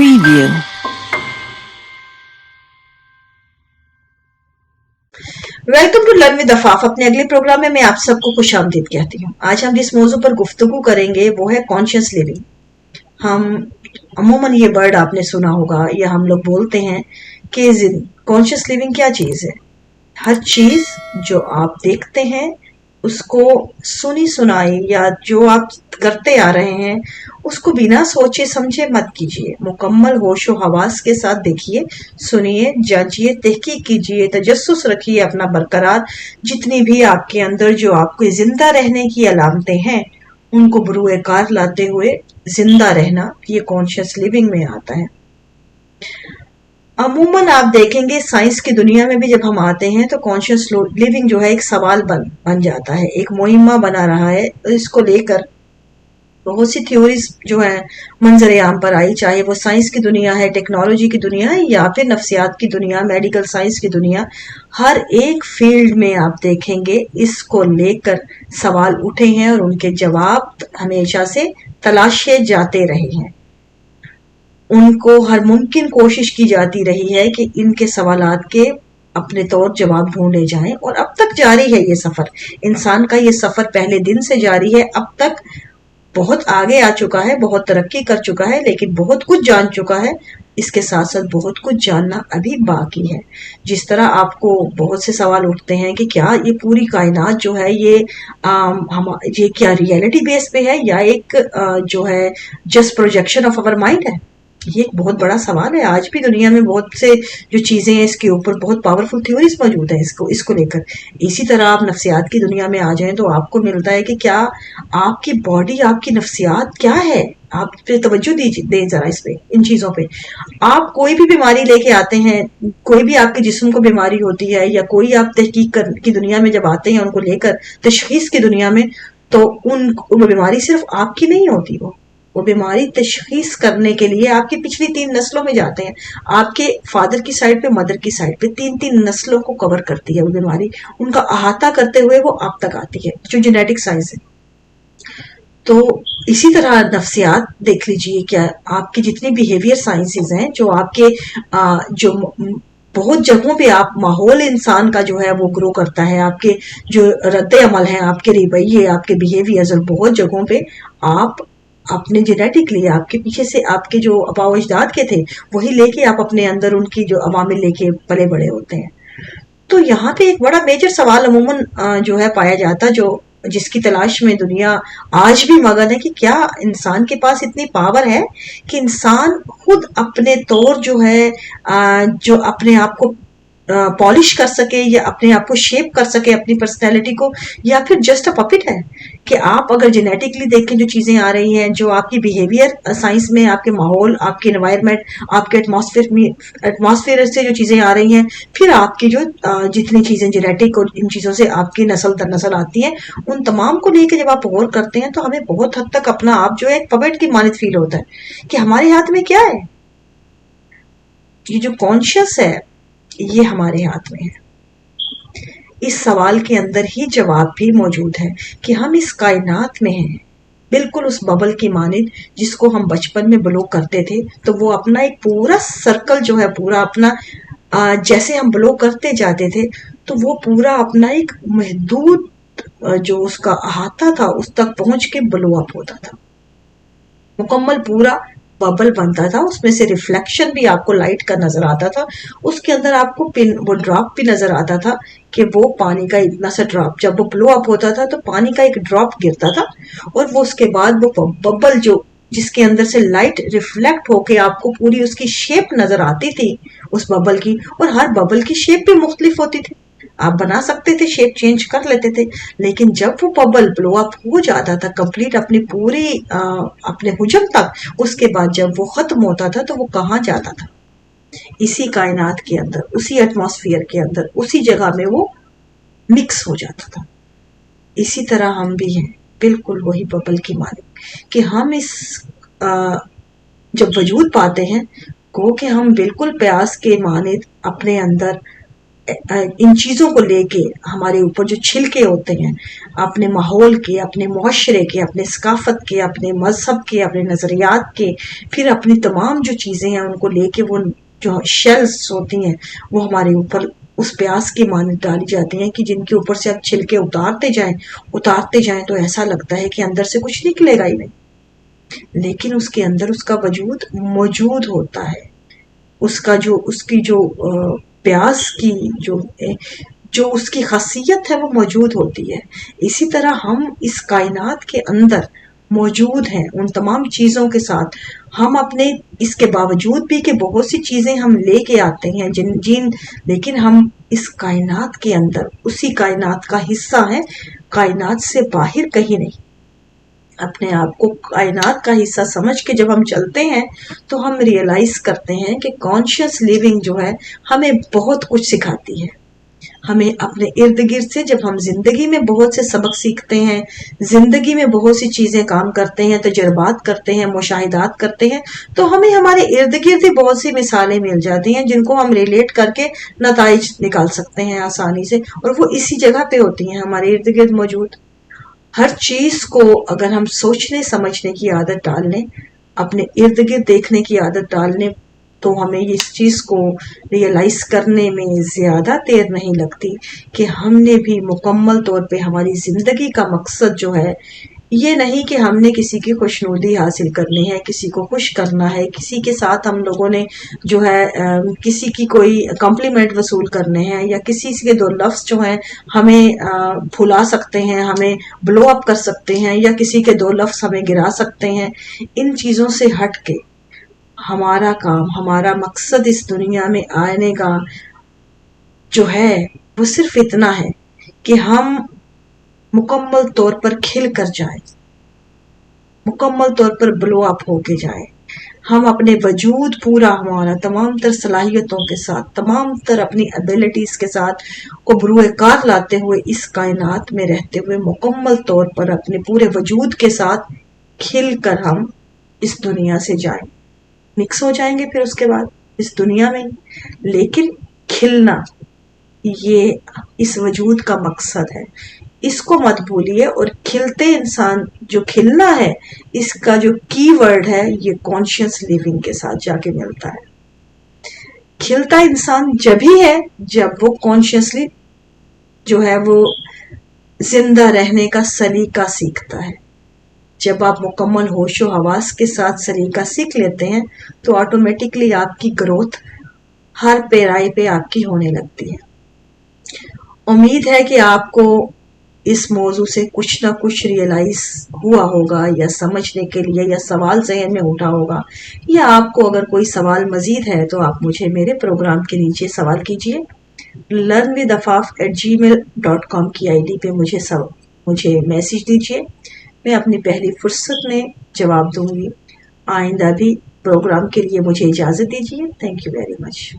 Preview. Welcome to learn with Afaf. अपने अगले programme में मैं आप सबको खुशामदीद कहती हूँ। आज हम जिस मौजू पर गुफ्तगू करेंगे वो है कॉन्शियस लिविंग। हम अमूमन ये वर्ड आपने सुना होगा या हम लोग बोलते हैं कि कॉन्शियस लिविंग क्या चीज़ है। हर चीज़ जो आप देखते हैं उसको सुनी सुनाई या जो आप करते आ रहे हैं उसको बिना सोचे समझे मत कीजिए। मुकम्मल होशो हवास के साथ देखिए, सुनिए, जांचिए, तहकीक कीजिए, तजस्सुस रखिए अपना बरकरार। जितनी भी आपके अंदर जो आपको जिंदा रहने की अलामतें हैं उनको बरूए कार लाते हुए जिंदा रहना, ये कॉन्शियस लिविंग में आता है। अमूमन आप देखेंगे साइंस की दुनिया में भी जब हम आते हैं तो कॉन्शियस लिविंग जो है एक सवाल बन जाता है, एक मुहिम्मा बना रहा है। इसको लेकर बहुत सी थ्योरीज जो है मंजर आम पर आई, चाहे वो साइंस की दुनिया है, टेक्नोलॉजी की दुनिया है या फिर नफ्सियात की दुनिया, मेडिकल साइंस की दुनिया। हर एक फील्ड में आप देखेंगे इसको लेकर सवाल उठे हैं और उनके जवाब हमेशा से तलाशे जाते रहे हैं। उनको हर मुमकिन कोशिश की जाती रही है कि इनके सवालात के अपने तौर जवाब ढूंढे जाएं और अब तक जारी है ये सफर। इंसान का ये सफर पहले दिन से जारी है, अब तक बहुत आगे आ चुका है, बहुत तरक्की कर चुका है, लेकिन बहुत कुछ जान चुका है। इसके साथ साथ बहुत कुछ जानना अभी बाकी है। जिस तरह आपको बहुत से सवाल उठते हैं कि क्या ये पूरी कायनात जो है ये ये क्या रियलिटी बेस पे है या एक जो है just projection of our mind है। ये एक बहुत बड़ा सवाल है। आज भी दुनिया में बहुत से जो चीजें हैं इसके ऊपर बहुत पावरफुल थ्योरीज मौजूद हैं इसको लेकर। इसी तरह आप नफ्सियात की दुनिया में आ जाएं तो आपको मिलता है कि क्या आपकी बॉडी, आपकी नफ्सियात क्या है। आप पे तवज्जो दें जरा इस पे, इन चीजों पे। आप कोई भी बीमारी लेके आते हैं, कोई भी आपके जिस्म को बीमारी होती है या कोई आप तहकीक की दुनिया में जब आते हैं उनको लेकर तशखीस की दुनिया में, तो वो बीमारी सिर्फ आपकी नहीं होती। वो बीमारी तशखीस करने के लिए आपकी पिछली 3 नस्लों में जाते हैं। आपके फादर की साइड पे, मदर की साइड पे 3 नस्लों को कवर करती है वो बीमारी। उनका अहाता करते हुए वो आप तक आती है, जो जेनेटिक साइंस है। तो इसी तरह नफ्सियात देख लीजिए, क्या आपकी जितनी बिहेवियर साइंसेज हैं जो आपके जो बहुत जगहों पे आप माहौल इंसान का जो है वो ग्रो करता है। आपके जो रद्द अमल हैं, आपके रवैये, आपके बिहेवियर्स, और बहुत जगहों पे आप अपने जेनेटिकली आपके पीछे से आपके जो आबाओ अजदाद के थे वही लेके आप अपने अंदर उनकी जो अवामिल लेके पले बड़े होते हैं। तो यहाँ पे एक बड़ा मेजर सवाल अमूमन जो है पाया जाता, जो जिसकी तलाश में दुनिया आज भी मगन है कि क्या इंसान के पास इतनी पावर है कि इंसान खुद अपने तौर जो है जो अपने आप को पॉलिश कर सके या अपने आप को शेप कर सके, अपनी पर्सनैलिटी को, या फिर जस्ट अ पपिट है। कि आप अगर जेनेटिकली देखें जो चीजें आ रही हैं, जो आपकी बिहेवियर साइंस में आपके माहौल, आपके एनवायरनमेंट, आपके एटमॉस्फेयर से जो चीजें आ रही हैं, फिर आपकी जो जितनी चीजें जेनेटिक और इन चीजों से आपकी नस्ल दर नस्ल आती हैं, उन तमाम को लेकर जब आप गौर करते हैं तो हमें बहुत हद तक अपना आप जो है एक पपेट की मानित फील होता है कि हमारे हाथ में क्या है। ये जो कॉन्शियस है ये हमारे हाथ में है। इस सवाल के अंदर ही जवाब भी मौजूद है कि हम इस कायनात में हैं, बिल्कुल उस बबल की मानिद जिसको हम बचपन में ब्लो करते थे। तो वो अपना एक पूरा सर्कल जो है, पूरा अपना जैसे हम ब्लो करते जाते थे तो वो पूरा अपना एक महदूद जो उसका अहाता था उस तक पहुंच के ब्लो अप होता था। मुकम्मल पूरा बबल बनता था, उसमें से रिफ्लेक्शन भी आपको लाइट का नजर आता था। उसके अंदर आपको वो ड्रॉप भी नजर आता था कि वो पानी का इतना सा ड्रॉप जब वो ब्लो अप होता था तो पानी का एक ड्रॉप गिरता था और वो उसके बाद वो बबल जो जिसके अंदर से लाइट रिफ्लेक्ट होके आपको पूरी उसकी शेप नजर आती थी उस बबल की। और हर बबल की शेप भी मुख्तलिफ होती थी, आप बना सकते थे, शेप चेंज कर लेते थे। लेकिन जब वो बबल ब्लो अप हो जाता था कंप्लीट अपनी पूरी अपने हुजम तक, उसके बाद जब वो खत्म होता था तो वो कहाँ जाता था? इसी कायनात के अंदर, उसी एटमॉस्फेयर के अंदर, उसी जगह में वो मिक्स हो जाता था। इसी तरह हम भी हैं, बिल्कुल वही बबल की मालिक कि हम इस जब वजूद पाते हैं को कि हम बिल्कुल प्यास के मानिद अपने अंदर ان چیزوں کو لے کے ہمارے اوپر جو چھلکے ہوتے ہیں اپنے ماحول کے، اپنے معاشرے کے، اپنے ثقافت کے، اپنے مذہب کے، اپنے نظریات کے، پھر اپنی تمام جو چیزیں ہیں ان کو لے کے وہ جو شیلز ہوتی ہیں وہ ہمارے اوپر اس پیاس کی مانند ڈالی جاتی ہیں کہ جن کے اوپر سے اب چھلکے اتارتے جائیں تو ایسا لگتا ہے کہ اندر سے کچھ نکلے گا ہی نہیں، لیکن اس کے اندر اس کا وجود موجود ہوتا ہے، اس کی جو پیاس کی جو اس کی خاصیت ہے وہ موجود ہوتی ہے۔ اسی طرح ہم اس کائنات کے اندر موجود ہیں ان تمام چیزوں کے ساتھ، ہم اپنے اس کے باوجود بھی کہ بہت سی چیزیں ہم لے کے آتے ہیں لیکن ہم اس کائنات کے اندر اسی کائنات کا حصہ ہیں، کائنات سے باہر کہیں نہیں۔ اپنے آپ کو کائنات کا حصہ سمجھ کے جب ہم چلتے ہیں تو ہم ریئلائز کرتے ہیں کہ کانشیس لیونگ جو ہے ہمیں بہت کچھ سکھاتی ہے۔ ہمیں اپنے ارد گرد سے جب ہم زندگی میں بہت سے سبق سیکھتے ہیں، زندگی میں بہت سی چیزیں کام کرتے ہیں، تجربات کرتے ہیں، مشاہدات کرتے ہیں، تو ہمیں ہمارے ارد گرد ہی بہت سی مثالیں مل جاتی ہیں جن کو ہم ریلیٹ کر کے نتائج نکال سکتے ہیں آسانی سے، اور وہ اسی جگہ پہ ہوتی ہیں ہمارے ارد گرد موجود۔ ہر چیز کو اگر ہم سوچنے سمجھنے کی عادت ڈال لیں، اپنے ارد گرد دیکھنے کی عادت ڈال لیں، تو ہمیں اس چیز کو ریئلائز کرنے میں زیادہ دیر نہیں لگتی کہ ہم نے بھی مکمل طور پہ ہماری زندگی کا مقصد جو ہے یہ نہیں کہ ہم نے کسی کی خوشنودی حاصل کرنی ہے، کسی کو خوش کرنا ہے، کسی کے ساتھ ہم لوگوں نے جو ہے کسی کی کوئی کمپلیمنٹ وصول کرنے ہیں، یا کسی کے دو لفظ جو ہیں ہمیں بھلا سکتے ہیں، ہمیں بلو اپ کر سکتے ہیں، یا کسی کے دو لفظ ہمیں گرا سکتے ہیں۔ ان چیزوں سے ہٹ کے ہمارا کام، ہمارا مقصد اس دنیا میں آنے کا جو ہے وہ صرف اتنا ہے کہ ہم مکمل طور پر کھل کر جائیں، مکمل طور پر بلو اپ ہو کے جائیں، ہم اپنے وجود پورا ہمارا تمام تر صلاحیتوں کے ساتھ، تمام تر اپنی ابیلٹیز کے ساتھ کو بروئے کار لاتے ہوئے اس کائنات میں رہتے ہوئے مکمل طور پر اپنے پورے وجود کے ساتھ کھل کر ہم اس دنیا سے جائیں، مکس ہو جائیں گے پھر اس کے بعد اس دنیا میں، لیکن کھلنا یہ اس وجود کا مقصد ہے، اس کو مت بھولیے۔ اور کھلتے انسان جو کھلنا ہے اس کا جو کی ورڈ ہے یہ کانشیس لیونگ کے ساتھ جا کے ملتا ہے۔ کھلتا انسان جب ہی ہے جب وہ کانشیسلی جو ہے وہ زندہ رہنے کا سلیقہ سیکھتا ہے۔ جب آپ مکمل ہوش و حواس کے ساتھ سلیقہ سیکھ لیتے ہیں تو آٹومیٹکلی آپ کی گروتھ ہر پیرائی پہ آپ کی ہونے لگتی ہے۔ امید ہے کہ آپ کو اس موضوع سے کچھ نہ کچھ ریئلائز ہوا ہوگا، یا سمجھنے کے لیے، یا سوال ذہن میں اٹھا ہوگا، یا آپ کو اگر کوئی سوال مزید ہے تو آپ مجھے میرے پروگرام کے نیچے سوال کیجیے۔ learnwithafaf@gmail.com کی ID پہ مجھے میسج دیجیے، میں اپنی پہلی فرصت میں جواب دوں گی۔ آئندہ بھی پروگرام کے لیے مجھے اجازت دیجیے۔ Thank you very much.